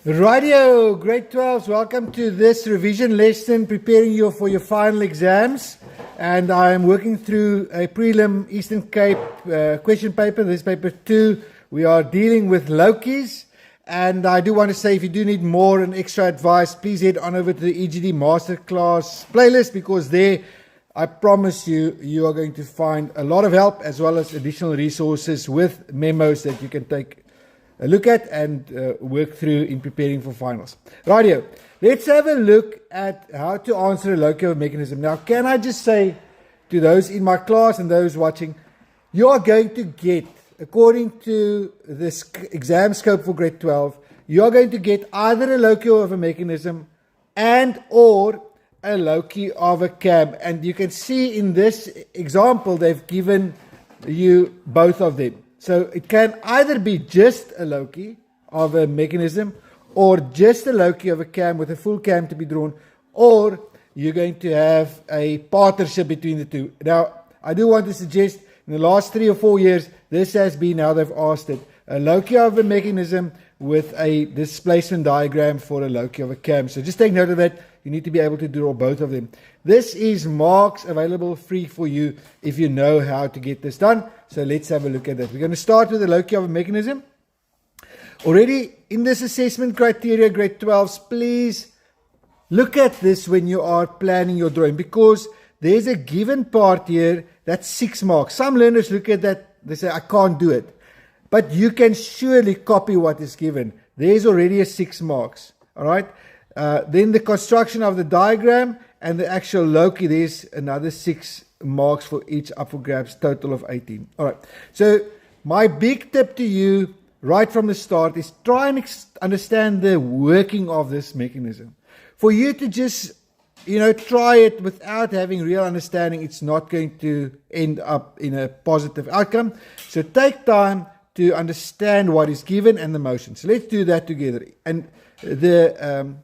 Radio, grade 12s, welcome to this revision lesson preparing you for your final exams. And I am working through a prelim Eastern Cape question paper, this paper 2. We are dealing with locus. And I do want to say, if you do need more and extra advice, please head on over to the EGD Masterclass playlist, because there, I promise you, you are going to find a lot of help as well as additional resources with memos that you can take a look at and work through in preparing for finals. Rightio, let's have a look at how to answer a loci mechanism. Now, can I just say to those in my class and those watching, you are going to get, according to this exam scope for grade 12, you are going to get either a loci of a mechanism and or a loci of a cam. And you can see in this example, they've given you both of them. So it can either be just a loci of a mechanism or just a loci of a cam with a full cam to be drawn, or you're going to have a partnership between the two. Now, I do want to suggest in the last 3 or 4 years, this has been how they've asked it. A loci of a mechanism with a displacement diagram for a loci of a cam. So just take note of that. You need to be able to draw both of them. This is marks available free for you if you know how to get this done. So let's have a look at that. We're going to start with the loci of a mechanism. Already in this assessment criteria, grade 12s, please look at this when you are planning your drawing, because there's a given part here that's 6 marks. Some learners look at that, they say, I can't do it. But you can surely copy what is given. There's already a 6 marks. All right. Then the construction of the diagram and the actual loci, there's another 6 marks for each, up for grabs, total of 18. All right. So my big tip to you right from the start is try and understand the working of this mechanism. For you to just, try it without having real understanding, it's not going to end up in a positive outcome. So take time to understand what is given and the motion. So let's do that together. And the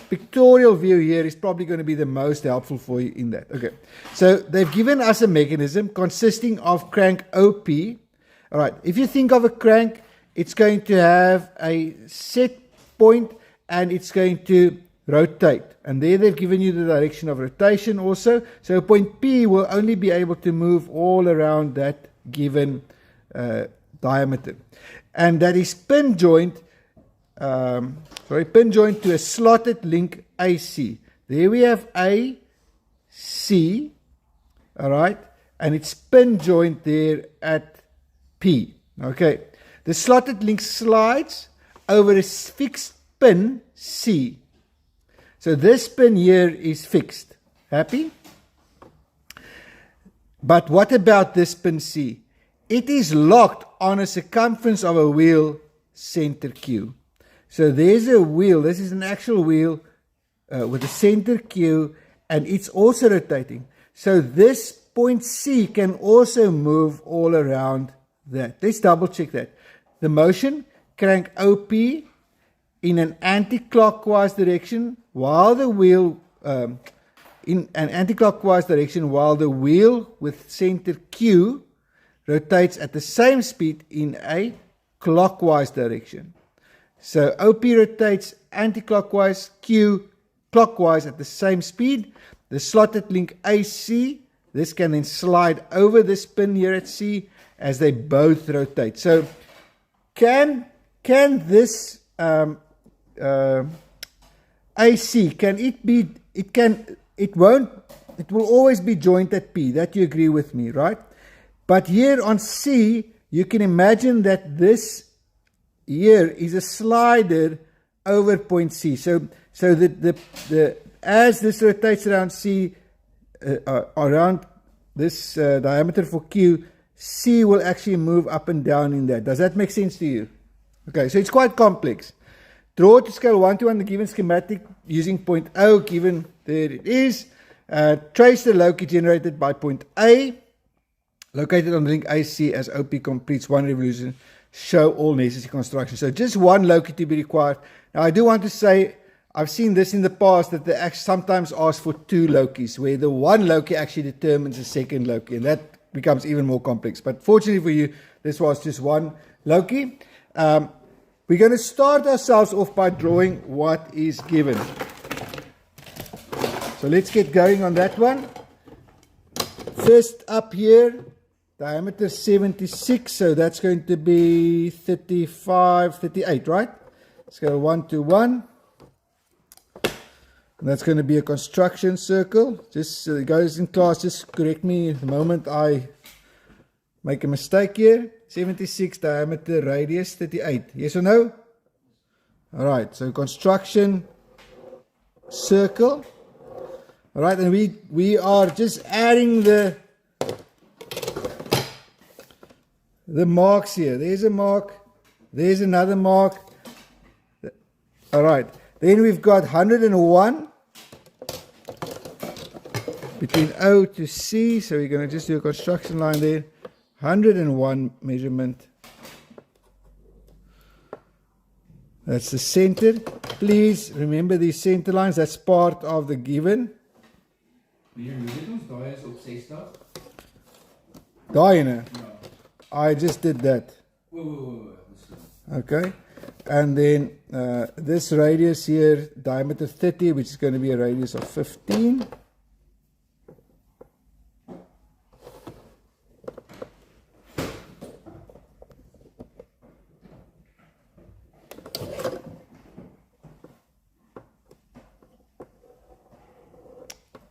pictorial view here is probably going to be the most helpful for you in that. Okay, so they've given us a mechanism consisting of crank OP. All right, if you think of a crank, it's going to have a set point and it's going to rotate. And there they've given you the direction of rotation also. So point P will only be able to move all around that given diameter. And that is pin joint to a slotted link AC. There we have AC, all right, and it's pin joint there at P. Okay, the slotted link slides over a fixed pin C. So this pin here is fixed. Happy? But what about this pin C? It is locked on a circumference of a wheel center Q. So there's a wheel, this is an actual wheel with a center Q, and it's also rotating. So this point C can also move all around that. Let's double check that. The motion, crank OP in an anti-clockwise direction while the wheel, in an anti-clockwise direction while the wheel with center Q rotates at the same speed in a clockwise direction. So OP rotates anti-clockwise, Q clockwise at the same speed. The slotted link AC, this can then slide over this pin here at C as they both rotate. So can this AC, can it be, it will always be joint at P, that you agree with me, right? But here on C, you can imagine that this here is a slider over point C. So the as this rotates around C, around this diameter for Q, C will actually move up and down in that. Does that make sense to you? Okay, so it's quite complex. Draw to scale 1 to 1 the given schematic using point O, given there it is. Trace the loci generated by point A, located on the link AC as OP completes 1 revolution. Show all necessary constructions. So just 1 loci to be required. Now I do want to say, I've seen this in the past, that they sometimes ask for 2 locus, where the 1 loci actually determines the second loci, and that becomes even more complex. But fortunately for you, this was just 1 loci. we're going to start ourselves off by drawing what is given. So let's get going on that one. First up here, diameter 76, so that's going to be 35, 38, right? Let's go 1 to 1. And that's going to be a construction circle. Just guys in class, just correct me the moment I make a mistake here. 76 diameter, radius 38. Yes or no? Alright, so construction circle. Alright, and we are just adding the marks here. There's a mark. There's another mark. Alright, then we've got 101 between O to C. So we're going to just do a construction line there. 101 measurement. That's the center. Please remember these center lines. That's part of the given. I just did that. Okay. And then this radius here, diameter 30, which is going to be a radius of 15.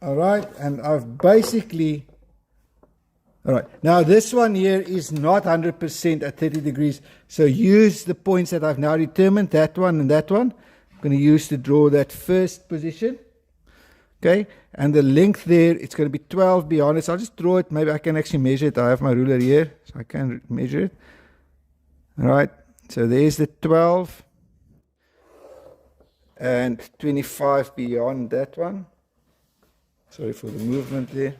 Alright, and I've basically, alright, now this one here is not 100% at 30 degrees, so use the points that I've now determined, that one and that one. I'm going to use to draw that first position. Okay, and the length there, it's going to be 12 beyond it, so I'll just draw it, maybe I can actually measure it. I have my ruler here, so I can measure it. Alright, so there's the 12 and 25 beyond that one. Sorry for the movement there.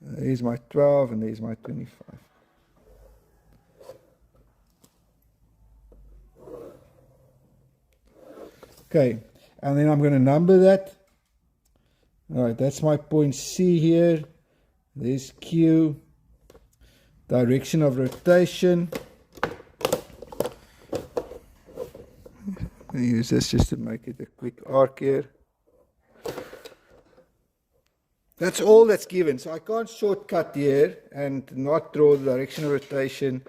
There's my 12 and there's my 25. Okay, and then I'm going to number that. Alright, that's my point C here. There's Q. Direction of rotation. I'm going to use this just to make it a quick arc here. That's all that's given, so I can't shortcut here and not draw the direction of rotation.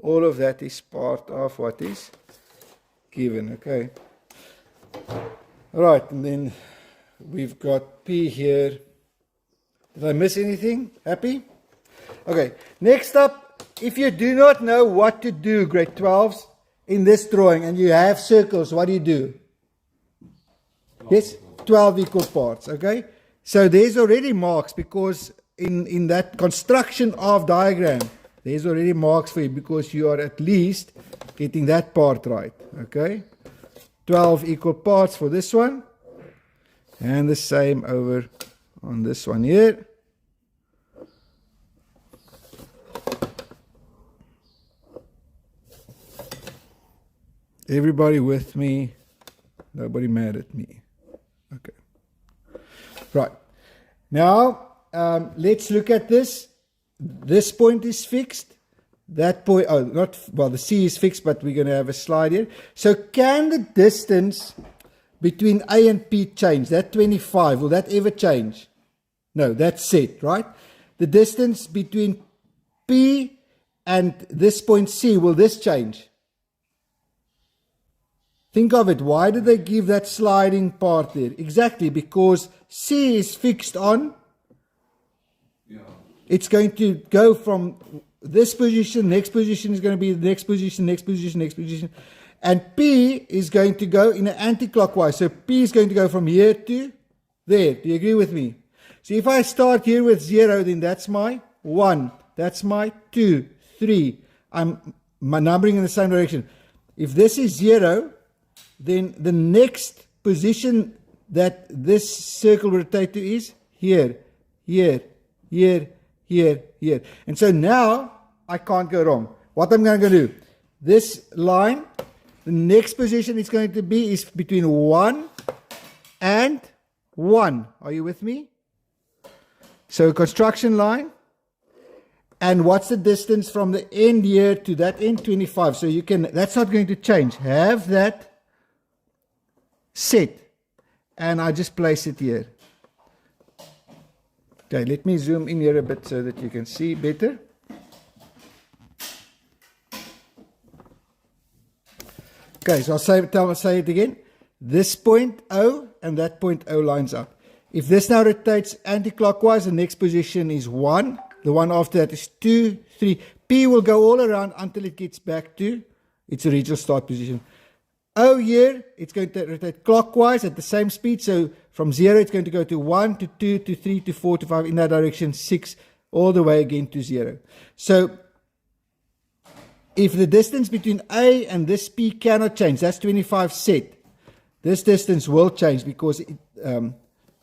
All of that is part of what is given, okay. Alright, and then we've got P here. Did I miss anything? Happy? Okay, next up, if you do not know what to do, grade 12s, in this drawing, and you have circles, what do? Yes, 12 equal parts, okay? So there's already marks, because in that construction of diagram, there's already marks for you, because you are at least getting that part right, okay? 12 equal parts for this one, and the same over on this one here. Everybody with me? Nobody mad at me? Okay. Right. Now, let's look at this. This point is fixed. That point, oh, not, well, the C is fixed, but we're going to have a slide here. So can the distance between A and P change? That 25, will that ever change? No, that's set, right? The distance between P and this point C, will this change? Think of it. Why did they give that sliding part there? Exactly, because C is fixed on. Yeah. It's going to go from this position, next position is going to be the next position, next position, next position. And P is going to go in an anti-clockwise. So P is going to go from here to there. Do you agree with me? So if I start here with 0, then that's my 1. That's my 2, 3. I'm numbering in the same direction. If this is 0, then the next position that this circle will rotate to is here, here, here, here, here. And so now I can't go wrong. What I'm going to do, this line, the next position it's going to be is between 1 and 1. Are you with me? So construction line. And what's the distance from the end here to that end? 25. So you can, that's not going to change. Have that set. And I just place it here. Okay, let me zoom in here a bit so that you can see better. Okay, so I'll say it again. This point O and that point O lines up. If this now rotates anti-clockwise, the next position is 1. The one after that is 2, 3. P will go all around until it gets back to its original start position. O here, it's going to rotate clockwise at the same speed. So from 0, it's going to go to 1, to 2, to 3, to 4, to 5, in that direction, 6, all the way again to 0. So if the distance between A and this P cannot change, that's 25 set. This distance will change because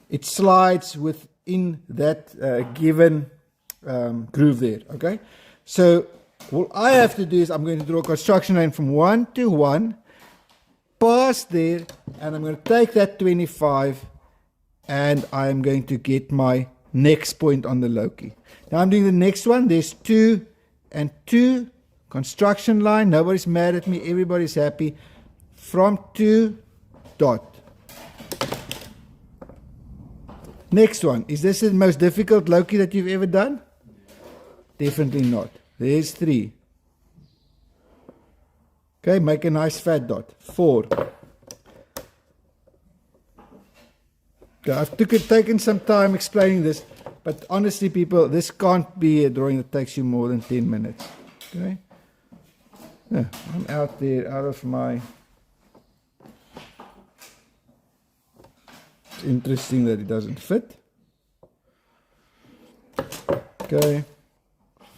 it slides within that given groove there. Okay, so what I have to do is I'm going to draw a construction line from 1 to 1, pass there, and I'm going to take that 25, and I'm going to get my next point on the loci. Now I'm doing the next one. There's 2 and 2 construction line. Nobody's mad at me. Everybody's happy. From 2 dot. Next one. Is this the most difficult loci that you've ever done? Definitely not. There's 3. Okay, make a nice fat dot. 4. Okay, I've taken some time explaining this, but honestly, people, this can't be a drawing that takes you more than 10 minutes. Okay? Yeah, I'm out there, out of my... It's interesting that it doesn't fit. Okay.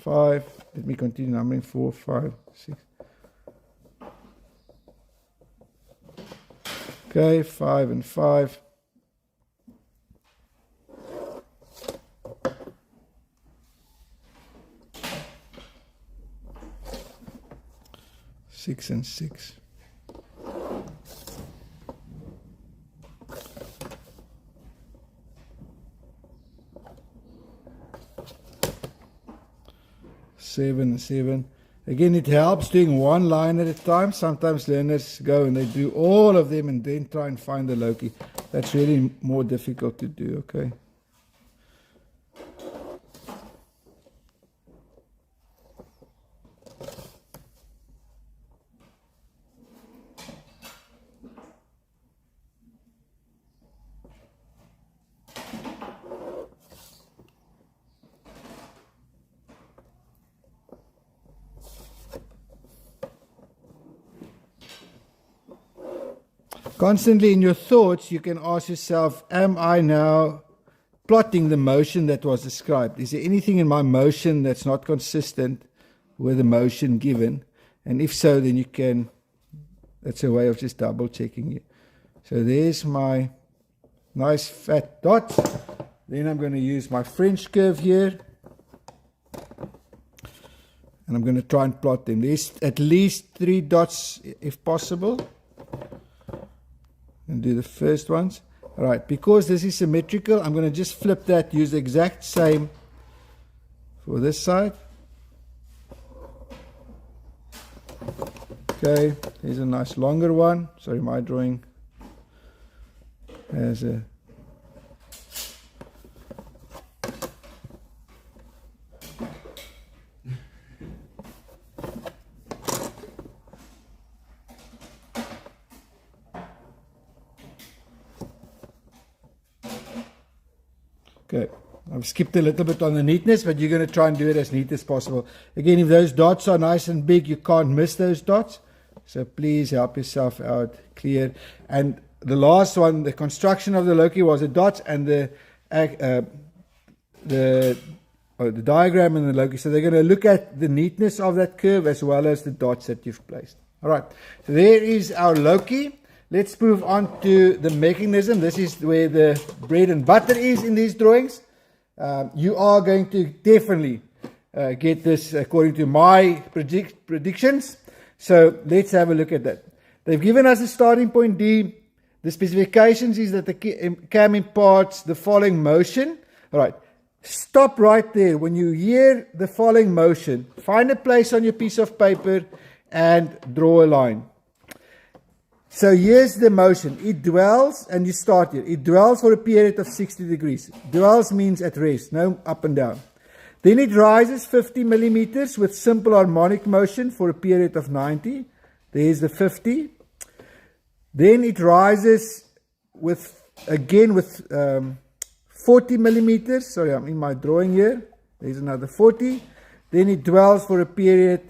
5. Let me continue numbering. 4, 5, 6. Okay, 5 and 5. 6 and 6. Seven and 7. Again, it helps doing one line at a time. Sometimes learners go and they do all of them and then try and find the loci. That's really more difficult to do, okay? Constantly in your thoughts, you can ask yourself, am I now plotting the motion that was described? Is there anything in my motion that's not consistent with the motion given? And if so, then you can, that's a way of just double checking it. So there's my nice fat dots. Then I'm going to use my French curve here. And I'm going to try and plot them. There's at least 3 dots if possible. And do the first ones. All right, because this is symmetrical, I'm going to just flip that, use the exact same for this side. Okay, here's a nice longer one. Sorry, my drawing has a okay, I've skipped a little bit on the neatness, but you're going to try and do it as neat as possible. Again, if those dots are nice and big, you can't miss those dots. So please help yourself out, clear. And the last one, the construction of the loci was the dots and the diagram and the loci. So they're going to look at the neatness of that curve as well as the dots that you've placed. All right, so there is our loci. Let's move on to the mechanism. This is where the bread and butter is in these drawings. You are going to definitely get this according to my predictions. So let's have a look at that. They've given us a starting point D. The specifications is that the cam imparts the following motion. All right. Stop right there. When you hear the following motion, find a place on your piece of paper and draw a line. So here's the motion. It dwells, and you start here. It dwells for a period of 60 degrees. Dwells means at rest, no up and down. Then it rises 50 millimeters with simple harmonic motion for a period of 90. There's the 50. Then it rises with, again with 40 millimeters. Sorry, I'm in my drawing here. There's another 40. Then it dwells for a period,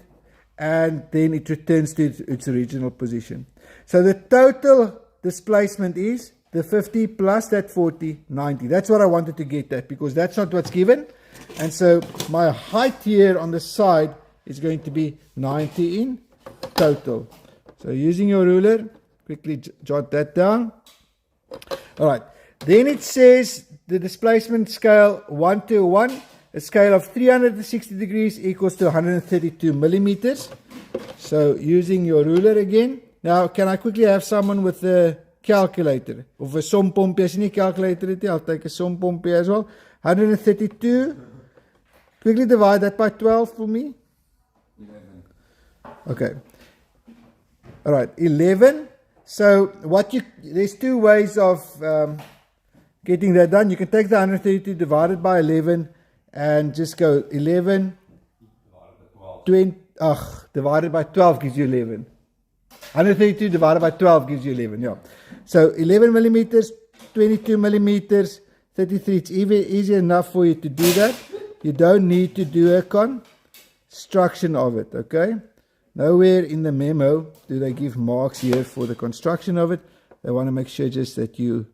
and then it returns to its original position. So the total displacement is the 50 plus that 40, 90. That's what I wanted to get at, because that's not what's given. And so my height here on the side is going to be 90 in total. So using your ruler, quickly jot that down. All right. Then it says the displacement scale 1 to 1. A scale of 360 degrees equals to 132 millimeters. So using your ruler again. Now, can I quickly have someone with a calculator? Of a sompompie, as nie calculator it, I'll take a sompompie as well. 132. Quickly divide that by 12 for me. 11. Okay. All right, 11. So there's two ways of getting that done. You can take the 132 divided by 11 and just go 11. Divided by 12 gives you 11. 132 divided by 12 gives you 11, yeah. So 11 millimeters, 22 millimeters, 33. It's easy enough for you to do that. You don't need to do a construction of it, okay? Nowhere in the memo do they give marks here for the construction of it. They want to make sure just that you,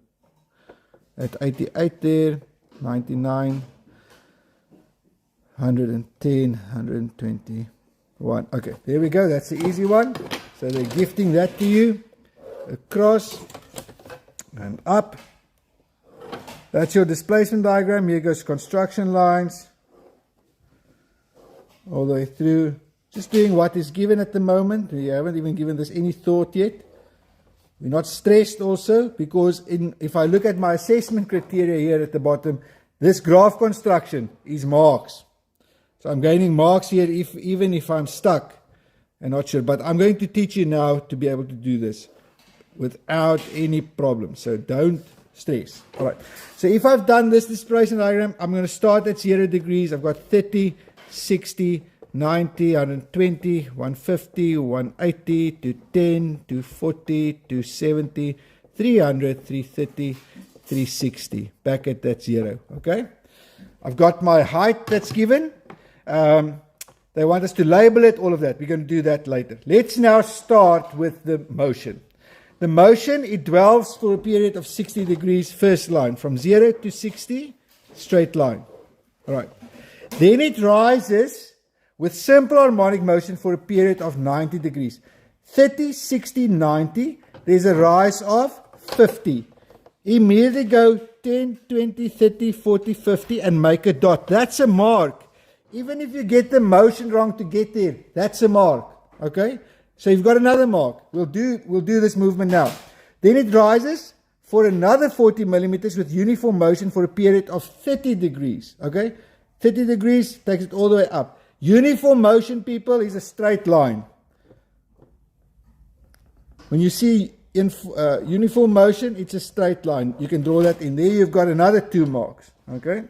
at 88 there, 99, 110, 121. Okay, there we go. That's the easy one. So they're gifting that to you. Across and up. That's your displacement diagram. Here goes construction lines. All the way through. Just doing what is given at the moment. We haven't even given this any thought yet. We're not stressed also, because if I look at my assessment criteria here at the bottom, this graph construction is marks. So I'm gaining marks here even if I'm stuck and not sure. But I'm going to teach you now to be able to do this without any problem. So don't stress. All right. So if I've done this displacement diagram, I'm going to start at 0 degrees. I've got 30, 60, 90, 120, 150, 180, 210, 240, 270, 300, 330, 360. Back at that 0. Okay. I've got my height that's given. They want us to label it, all of that. We're going to do that later. Let's now start with the motion. The motion, it dwells for a period of 60 degrees, first line, from 0 to 60, straight line. All right. Then it rises with simple harmonic motion for a period of 90 degrees. 30, 60, 90, there's a rise of 50. Immediately go 10, 20, 30, 40, 50 and make a dot. That's a mark. Even if you get the motion wrong to get there, that's a mark. Okay? So you've got another mark. We'll do this movement now. Then it rises for another 40 millimeters with uniform motion for a period of 30 degrees. Okay? 30 degrees takes it all the way up. Uniform motion, people, is a straight line. When you see uniform motion, it's a straight line. You can draw that in there. You've got another 2 marks. Okay?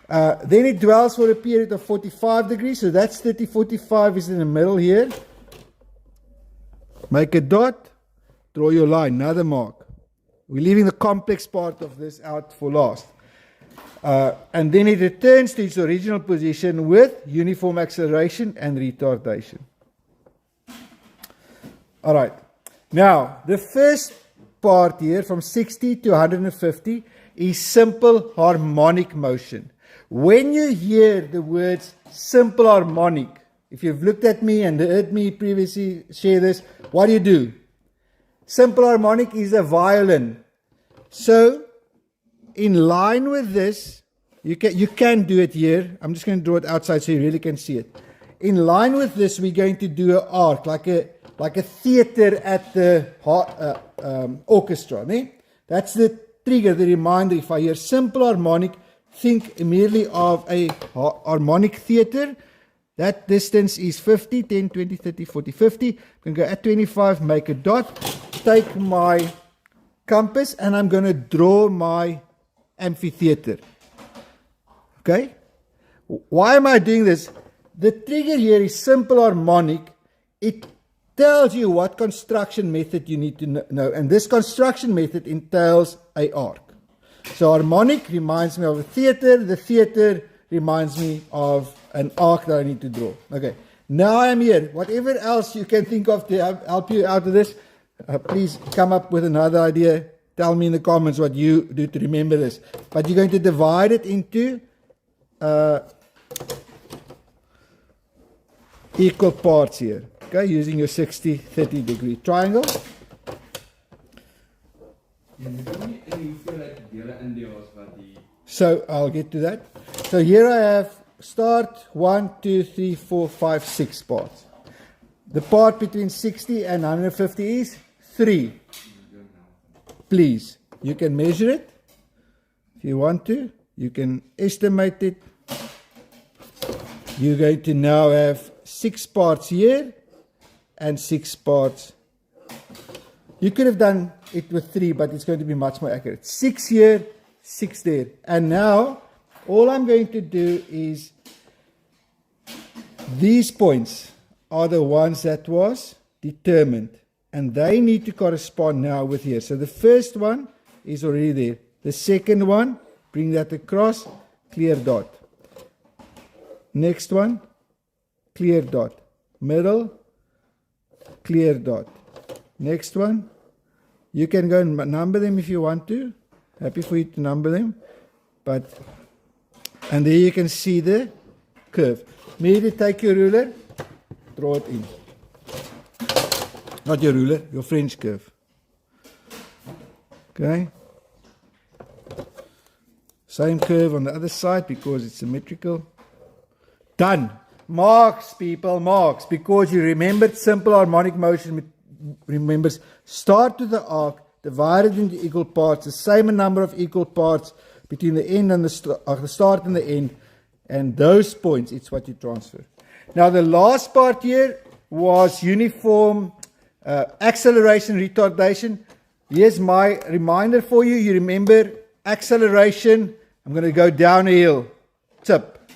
Then it dwells for a period of 45 degrees. So that's 30, 45 is in the middle here. Make a dot. Draw your line. Another mark. We're leaving the complex part of this out for last. And then it returns to its original position with uniform acceleration and retardation. All right. Now, the first part here from 60 to 150 is simple harmonic motion. When you hear the words simple harmonic, if you've looked at me and heard me previously share this, what do? Simple harmonic is a violin. So, in line with this, you can do it here. I'm just going to draw it outside so you really can see it. In line with this, we're going to do an arc, like a theater at the orchestra. Ne? That's the trigger, the reminder. If I hear simple harmonic, think immediately of a harmonic theater. That distance is 50, 10, 20, 30, 40, 50. I'm going to go at 25, make a dot, take my compass, and I'm going to draw my amphitheater. Okay? Why am I doing this? The trigger here is simple harmonic. It tells you what construction method you need to know. And this construction method entails an arc. So harmonic reminds me of a theater. The theater reminds me of an arc that I need to draw. Okay, now I'm here. Whatever else you can think of to help you out of this, please come up with another idea. Tell me in the comments what you do to remember this. But you're going to divide it into equal parts here. Okay, using your 60-30 degree triangle. So I'll get to that. So here I have start 1, 2, 3, 4, 5, 6 parts. The part between 60 and 150 is 3. Please, you can measure it if you want to. You can estimate it. You're going to now have 6 parts here and 6 parts. You could have done it with 3, but it's going to be much more accurate. 6 here, 6 there. And now, all I'm going to do is, these points are the ones that was determined. And they need to correspond now with here. So the first one is already there. The second one, bring that across, clear dot. Next one, clear dot. Middle, clear dot. Next one, you can go and number them if you want to. Happy for you to number them. And there you can see the curve. Immediately take your ruler, draw it in. Not your ruler, your French curve. Okay. Same curve on the other side because it's symmetrical. Done. Marks, people, marks. Because you remembered simple harmonic motion remembers start to the arc, divided into equal parts, the same number of equal parts between the end and the start and the end. And those points, it's what you transfer. Now the last part here was uniform acceleration, retardation. Here's my reminder for you. You remember acceleration. I'm going to go down a hill. Tip.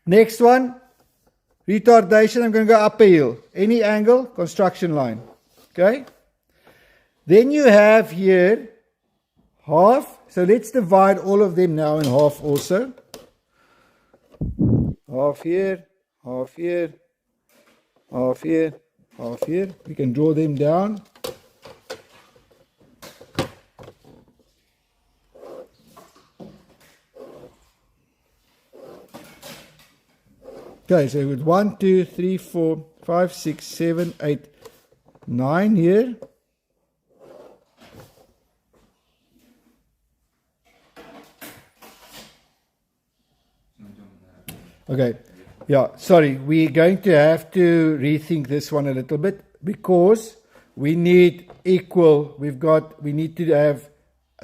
Next one, retardation. I'm going to go up a hill. Any angle, construction line. Okay. Then you have here half. So let's divide all of them now in half also. Half here, half here, half here, half here. We can draw them down. Okay, so with 1, 2, 3, 4, 5, 6, 7, 8, 9 here. Okay, yeah, sorry, we're going to have to rethink this one a little bit because we need equal, we need to have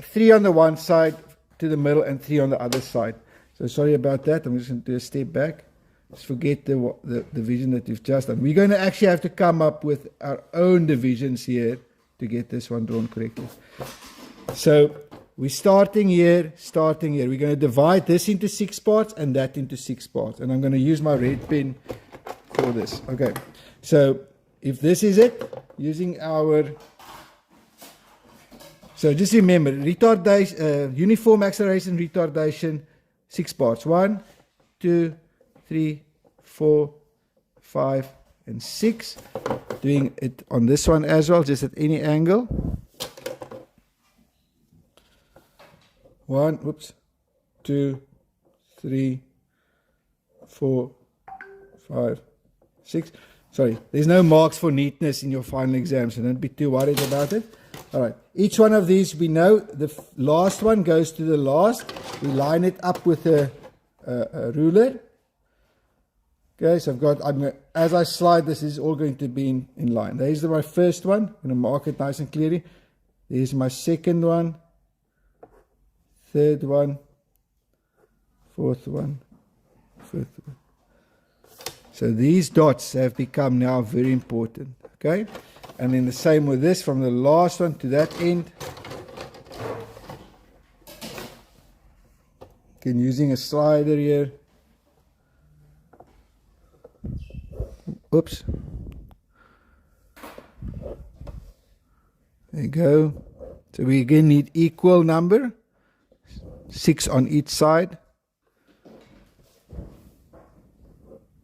3 on the one side to the middle and 3 on the other side. So sorry about that, I'm just going to do a step back. Just forget the division that we've just done. We're going to actually have to come up with our own divisions here to get this one drawn correctly. So we're starting here. We're going to divide this into 6 parts and that into 6 parts. And I'm going to use my red pen for this. Okay. So if this is it, using our... So just remember, retardation, uniform acceleration, retardation, 6 parts. 1, 2, 3, 4, 5, and 6. Doing it on this one as well, just at any angle. 1, oops, 2, 3, 4, 5, 6. Sorry, there's no marks for neatness in your final exam, so don't be too worried about it. All right, each one of these we know the last one goes to the last. We line it up with a ruler. Okay, so as I slide, this is all going to be in line. There's my first one. I'm going to mark it nice and clearly. There's my second one, third one, fourth one, fifth one. So these dots have become now very important, okay? And then the same with this, from the last one to that end. Again, using a slider here. Oops. There you go. So we again need equal number, 6 on each side.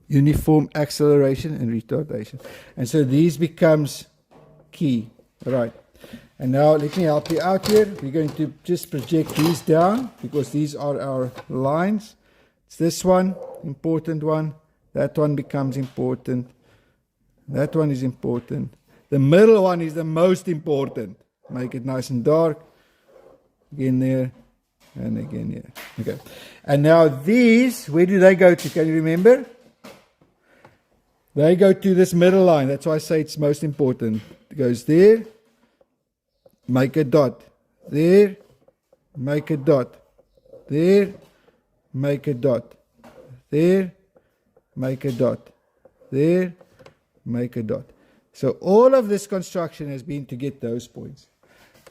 Uniform acceleration and retardation. And so these becomes key. All right. And now let me help you out here. We're going to just project these down because these are our lines. It's this one, important one. That one becomes important. That one is important. The middle one is the most important. Make it nice and dark. Again there. And again here. Okay. And now these, where do they go to? Can you remember? They go to this middle line. That's why I say it's most important. It goes there. Make a dot. There. Make a dot. There. Make a dot. There. Make a dot. There. Make a dot. So all of this construction has been to get those points.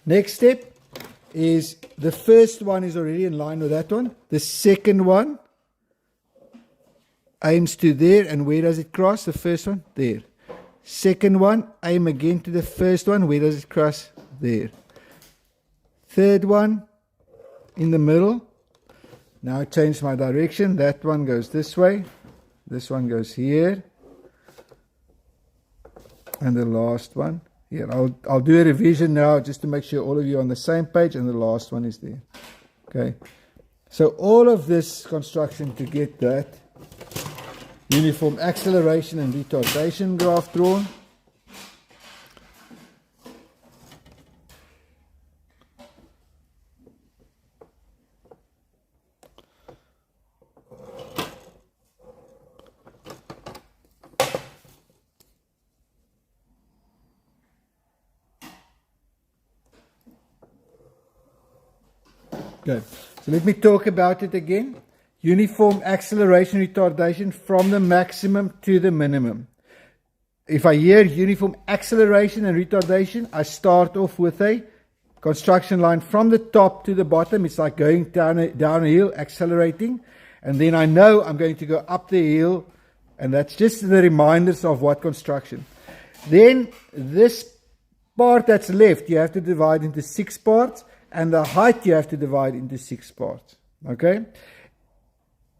Next step is the first one is already in line with that one. The second one aims to there, and where does it cross? The first one? There. Second one, aim again to the first one. Where does it cross? There. Third one, in the middle. Now I change my direction. That one goes this way. This one goes here. And the last one here. I'll do a revision now just to make sure all of you are on the same page, and the last one is there. Okay. So all of this construction to get that uniform acceleration and retardation graph drawn. Okay, so let me talk about it again. Uniform acceleration retardation from the maximum to the minimum. If I hear uniform acceleration and retardation, I start off with a construction line from the top to the bottom. It's like going down a hill, accelerating. And then I know I'm going to go up the hill. And that's just the reminders of what construction. Then this part that's left, you have to divide into 6 parts. And the height you have to divide into 6 parts. Okay?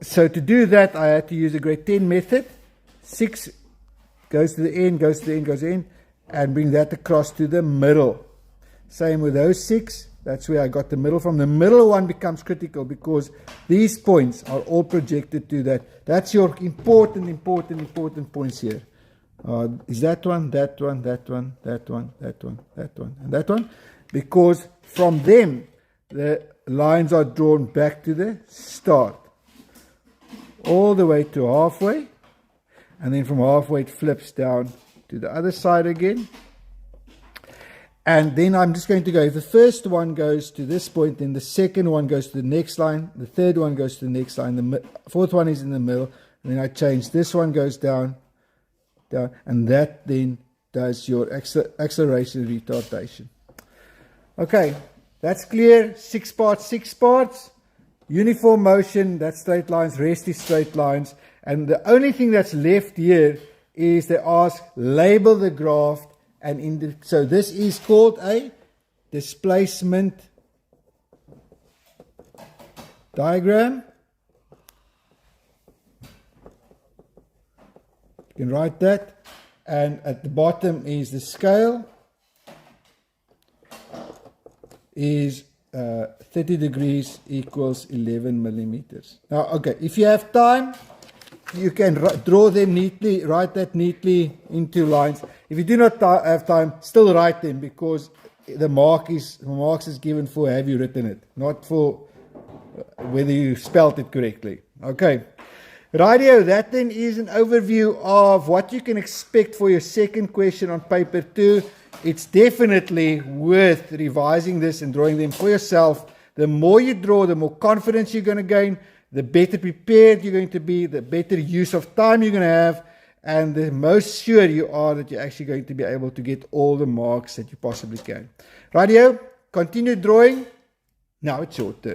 So to do that, I had to use a grade 10 method. 6 goes to the end, goes to the end, goes to the end, and bring that across to the middle. Same with those 6. That's where I got the middle from. The middle one becomes critical because these points are all projected to that. That's your important points here. Is that one, that one, that one, that one, that one, that one, and that one. Because from them, the lines are drawn back to the start. All the way to halfway. And then from halfway it flips down to the other side again. And then I'm just going to go, if the first one goes to this point, then the second one goes to the next line. The third one goes to the next line. The fourth one is in the middle. And then I change. This one goes down, down. And that then does your acceleration retardation. Okay, that's clear. 6 parts, 6 parts. Uniform motion, that's straight lines. Rest is straight lines. And the only thing that's left here is they ask, label the graph. And so this is called a displacement diagram. You can write that. And at the bottom is the scale. Is 30 degrees equals 11 millimeters. Now, okay, if you have time, you can draw them neatly, write that neatly into lines. If you do not have time, still write them because the marks is given for have you written it, not for whether you spelled it correctly. Okay. Rightio, that then is an overview of what you can expect for your second question on paper 2. It's definitely worth revising this and drawing them for yourself. The more you draw, the more confidence you're going to gain. the better prepared you're going to be, the better use of time you're going to have, and the most sure you are that you're actually going to be able to get all the marks that you possibly can. Rightio, continue drawing. Now it's your turn.